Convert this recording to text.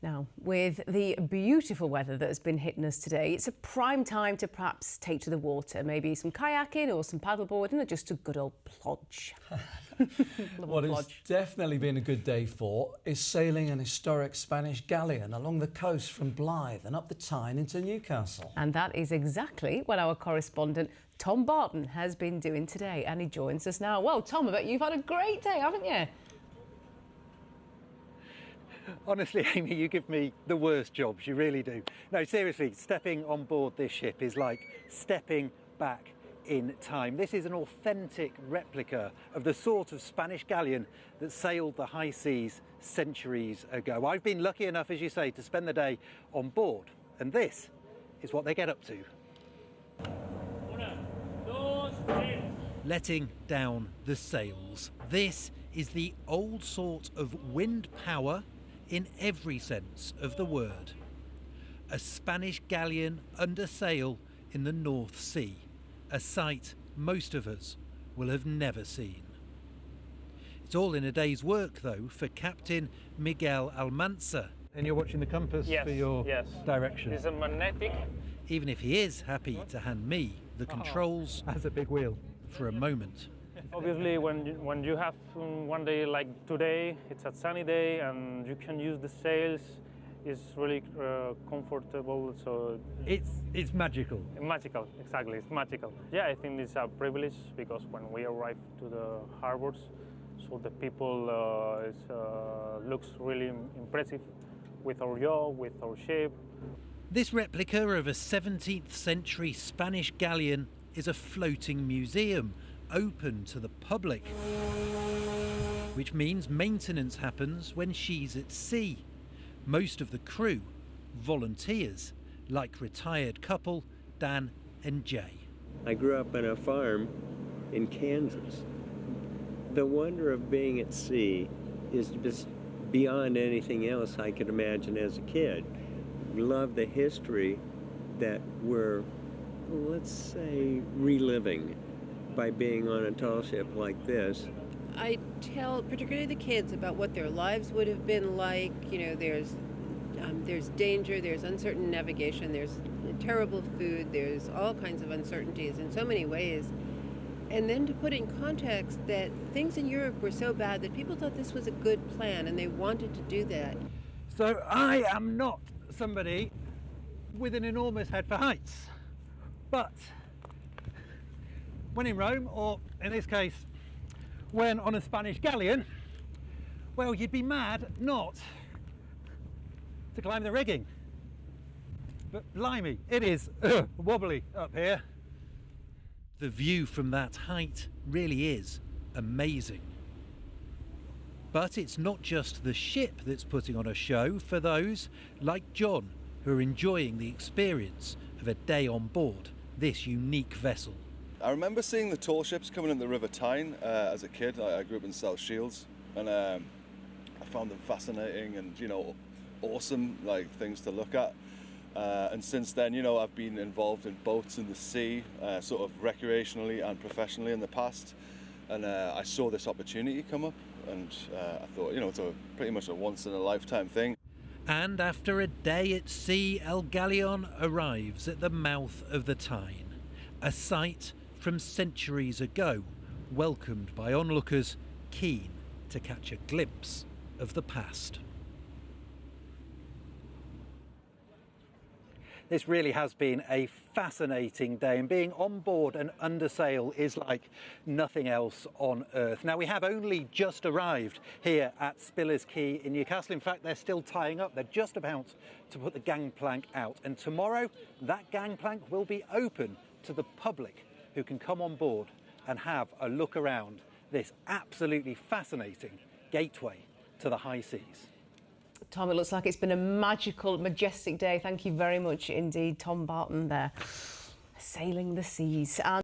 Now, with the beautiful weather that has been hitting us today, it's a prime time to perhaps take to the water, maybe some kayaking or some paddleboarding or just a good old plodge. What it's definitely been a good day for is sailing an historic Spanish galleon along the coast from Blyth and up the Tyne into Newcastle. And that is exactly what our correspondent Tom Barton has been doing today, and he joins us now. Well, Tom, I bet you've had a great day, haven't you? Honestly, Amy, you give me the worst jobs, you really do. No, seriously, stepping on board this ship is like stepping back in time. This is an authentic replica of the sort of Spanish galleon that sailed the high seas centuries ago. I've been lucky enough, as you say, to spend the day on board, and this is what they get up to. Letting down the sails. This is the old sort of wind power in every sense of the word. A Spanish galleon under sail in the North Sea, a sight most of us will have never seen. It's all in a day's work though for Captain Miguel Almanza. And you're watching the compass for your direction. It's a magnetic. Even if he is happy to hand me the controls That's a big wheel. for a moment. Obviously, when you have one day like today, it's a sunny day and you can use the sails. It's really comfortable. So It's magical. magical, exactly. It's magical. Yeah, I think it's a privilege because when we arrive to the harbors, so the people looks really impressive with our yacht, with our ship. This replica of a 17th century Spanish galleon is a floating museum open to the public, which means maintenance happens when she's at sea. Most of the crew, volunteers, like retired couple Dan and Jay. I grew up on a farm in Kansas. The wonder of being at sea is just beyond anything else I could imagine as a kid. Love the history that we're, let's say, reliving by being on a tall ship like this. I tell particularly the kids about what their lives would have been like. You know, there's danger, there's uncertain navigation, there's terrible food, there's all kinds of uncertainties in so many ways. And then to put in context that things in Europe were so bad that people thought this was a good plan and they wanted to do that. So I am not somebody with an enormous head for heights, but when in Rome, or in this case, when on a Spanish galleon, well, you'd be mad not to climb the rigging. But blimey, it is wobbly up here. The view from that height really is amazing. But it's not just the ship that's putting on a show for those like John who are enjoying the experience of a day on board this unique vessel. I remember seeing the tall ships coming in the River Tyne as a kid. I grew up in South Shields, and I found them fascinating and, you know, awesome, like things to look at. And since then, you know, I've been involved in boats in the sea, sort of recreationally and professionally in the past. And I saw this opportunity come up, and I thought, you know, it's pretty much a once-in-a-lifetime thing. And after a day at sea, El Galeon arrives at the mouth of the Tyne, a sight from centuries ago, welcomed by onlookers keen to catch a glimpse of the past. This really has been a fascinating day, and being on board and under sail is like nothing else on earth. Now, we have only just arrived here at Spiller's Quay in Newcastle. In fact, they're still tying up. They're just about to put the gangplank out. And tomorrow, that gangplank will be open to the public who can come on board and have a look around this absolutely fascinating gateway to the high seas. Tom, it looks like it's been a magical, majestic day. Thank you very much indeed, Tom Barton there, sailing the seas.